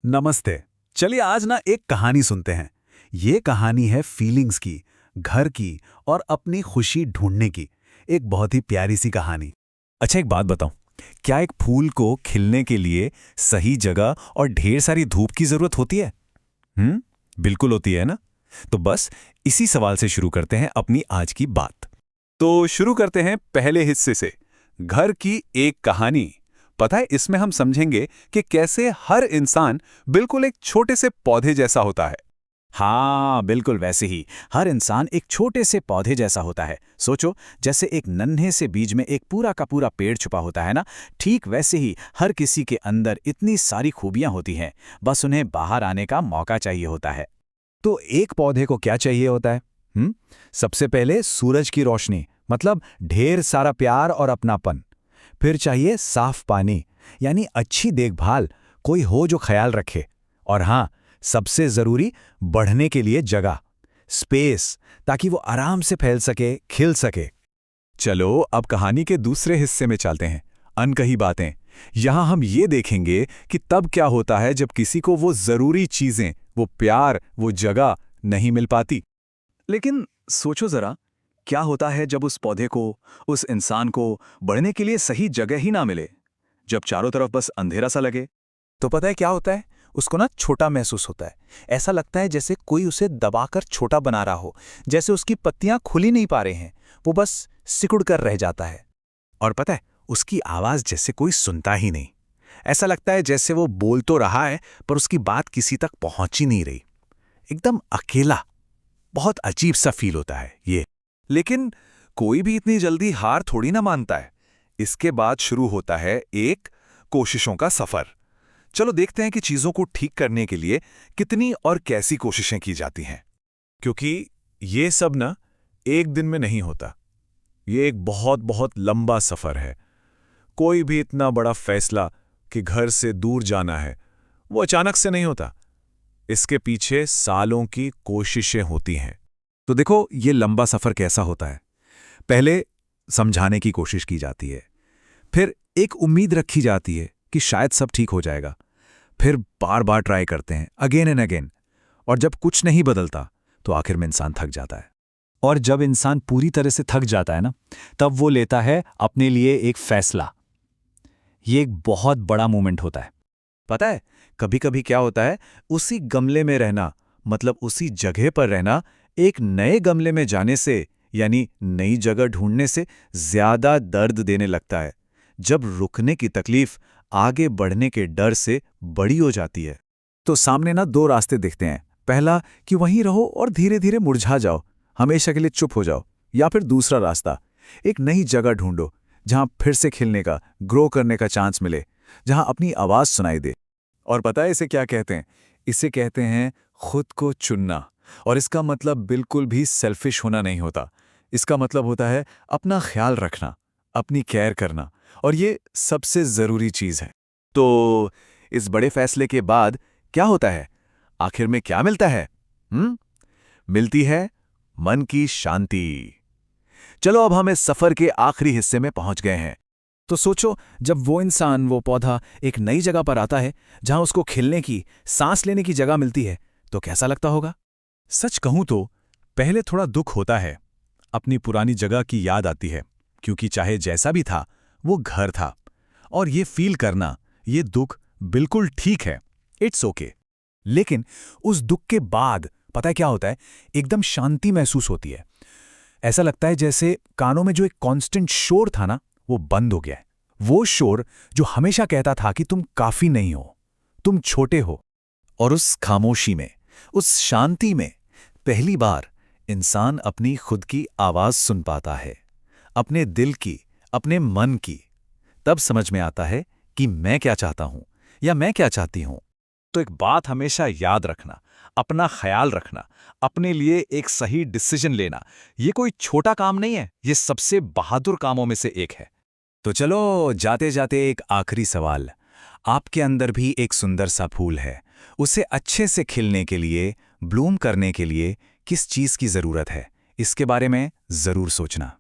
नमस्ते। चलिए आज ना एक कहानी सुनते हैं। ये कहानी है फीलिंग्स की, घर की और अपनी खुशी ढूंढने की। एक बहुत ही प्यारी सी कहानी। अच्छा, एक बात बताऊं, क्या एक फूल को खिलने के लिए सही जगह और ढेर सारी धूप की जरूरत होती है? बिल्कुल होती है ना। तो बस इसी सवाल से शुरू करते हैं अपनी आज की बात। तो शुरू करते हैं पहले हिस्से से, घर की एक कहानी। पता है, इसमें हम समझेंगे कि कैसे हर इंसान बिल्कुल एक छोटे से पौधे जैसा होता है। हाँ, बिल्कुल वैसे ही हर इंसान एक छोटे से पौधे जैसा होता है। सोचो, जैसे एक नन्हे से बीज में एक पूरा का पूरा पेड़ छुपा होता है ना, ठीक वैसे ही हर किसी के अंदर इतनी सारी खूबियां होती हैं, बस उन्हें बाहर आने का मौका चाहिए होता है। तो एक पौधे को क्या चाहिए होता है? सबसे पहले सूरज की रोशनी, मतलब ढेर सारा प्यार और अपनापन। फिर चाहिए साफ पानी, यानी अच्छी देखभाल, कोई हो जो ख्याल रखे। और हाँ, सबसे जरूरी बढ़ने के लिए जगह, स्पेस, ताकि वो आराम से फैल सके, खिल सके। चलो अब कहानी के दूसरे हिस्से में चलते हैं, अनकही बातें। यहां हम ये देखेंगे कि तब क्या होता है जब किसी को वो जरूरी चीजें, वो प्यार, वो जगह नहीं मिल पाती। लेकिन सोचो जरा, क्या होता है जब उस पौधे को, उस इंसान को बढ़ने के लिए सही जगह ही ना मिले, जब चारों तरफ बस अंधेरा सा लगे? तो पता है क्या होता है? उसको ना छोटा महसूस होता है। ऐसा लगता है जैसे कोई उसे दबाकर छोटा बना रहा हो, जैसे उसकी पत्तियां खुल ही नहीं पा रहे हैं, वो बस सिकुड़ कर रह जाता है। और पता है, उसकी आवाज जैसे कोई सुनता ही नहीं। ऐसा लगता है जैसे वो बोल तो रहा है पर उसकी बात किसी तक पहुंच ही नहीं रही। एकदम अकेला, बहुत अजीब सा फील होता है ये। लेकिन कोई भी इतनी जल्दी हार थोड़ी ना मानता है। इसके बाद शुरू होता है एक कोशिशों का सफर। चलो देखते हैं कि चीजों को ठीक करने के लिए कितनी और कैसी कोशिशें की जाती हैं। क्योंकि ये सब ना एक दिन में नहीं होता। ये एक बहुत बहुत लंबा सफर है। कोई भी इतना बड़ा फैसला कि घर से दूर जाना है, वो अचानक से नहीं होता। इसके पीछे सालों की कोशिशें होती हैं। तो देखो, ये लंबा सफर कैसा होता है। पहले समझाने की कोशिश की जाती है, फिर एक उम्मीद रखी जाती है कि शायद सब ठीक हो जाएगा। फिर बार बार ट्राई करते हैं, अगेन एंड अगेन। और जब कुछ नहीं बदलता तो आखिर में इंसान थक जाता है। और जब इंसान पूरी तरह से थक जाता है ना, तब वो लेता है अपने लिए एक फैसला। ये एक बहुत बड़ा मोमेंट होता है। पता है, कभी कभी क्या होता है, उसी गमले में रहना, मतलब उसी जगह पर रहना, एक नए गमले में जाने से, यानी नई जगह ढूंढने से ज्यादा दर्द देने लगता है। जब रुकने की तकलीफ आगे बढ़ने के डर से बड़ी हो जाती है। तो सामने ना दो रास्ते दिखते हैं। पहला कि वहीं रहो और धीरे धीरे मुरझा जाओ, हमेशा के लिए चुप हो जाओ। या फिर दूसरा रास्ता, एक नई जगह ढूंढो जहां फिर से खिलने का, ग्रो करने का चांस मिले, जहां अपनी आवाज सुनाई दे। और पता है इसे क्या कहते हैं? इसे कहते हैं खुद को चुनना। और इसका मतलब बिल्कुल भी सेल्फिश होना नहीं होता। इसका मतलब होता है अपना ख्याल रखना, अपनी केयर करना। और ये सबसे जरूरी चीज है। तो इस बड़े फैसले के बाद क्या होता है? आखिर में क्या मिलता है? मिलती है मन की शांति। चलो अब हम इस सफर के आखिरी हिस्से में पहुंच गए हैं। तो सोचो, जब वो इंसान, वो पौधा एक नई जगह पर आता है, जहां उसको खिलने की, सांस लेने की जगह मिलती है, तो कैसा लगता होगा? सच कहूं तो पहले थोड़ा दुख होता है। अपनी पुरानी जगह की याद आती है, क्योंकि चाहे जैसा भी था, वो घर था। और ये फील करना, ये दुख बिल्कुल ठीक है, इट्स ओके। लेकिन उस दुख के बाद पता है क्या होता है? एकदम शांति महसूस होती है। ऐसा लगता है जैसे कानों में जो एक कांस्टेंट शोर था ना, वो बंद हो गया है। वो शोर जो हमेशा कहता था कि तुम काफी नहीं हो, तुम छोटे हो। और उस खामोशी में, उस शांति में पहली बार इंसान अपनी खुद की आवाज सुन पाता है, अपने दिल की, अपने मन की। तब समझ में आता है कि मैं क्या चाहता हूं या मैं क्या चाहती हूं। तो एक बात हमेशा याद रखना, अपना ख्याल रखना, अपने लिए एक सही डिसीजन लेना, ये कोई छोटा काम नहीं है, ये सबसे बहादुर कामों में से एक है। तो चलो जाते जाते एक आखिरी सवाल। आपके अंदर भी एक सुंदर सा फूल है। उसे अच्छे से खिलने के लिए, ब्लूम करने के लिए किस चीज की जरूरत है? इसके बारे में जरूर सोचना।